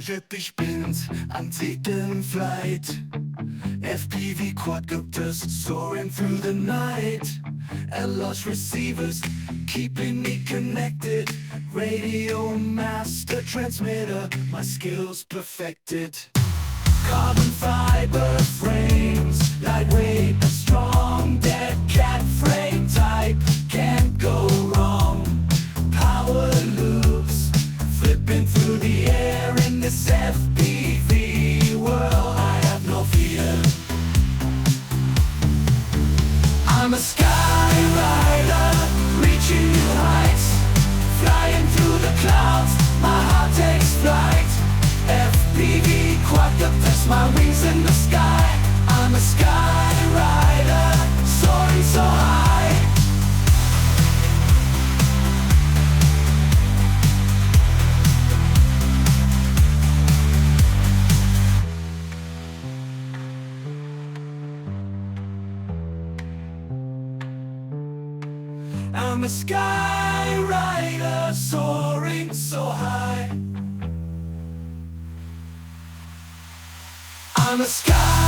Jet, ich bin's, untaken flight. FPV quadcopters soaring through the night. LOS receivers keeping me connected. Radio master transmitter, my skills perfected. Carbon fiber frames, lightweight but strong. Dead cat frame type, can't go wrong. Power loops, flipping through the air in this FPV world. I have no fear. I'm a sky rider, reaching new heights. Flying through the clouds, my heart takes flight. FPV quadcopters, my wings in the sky. I'm a sky rider, soaring so high. I'm a sky rider, soaring so high. I'm a sky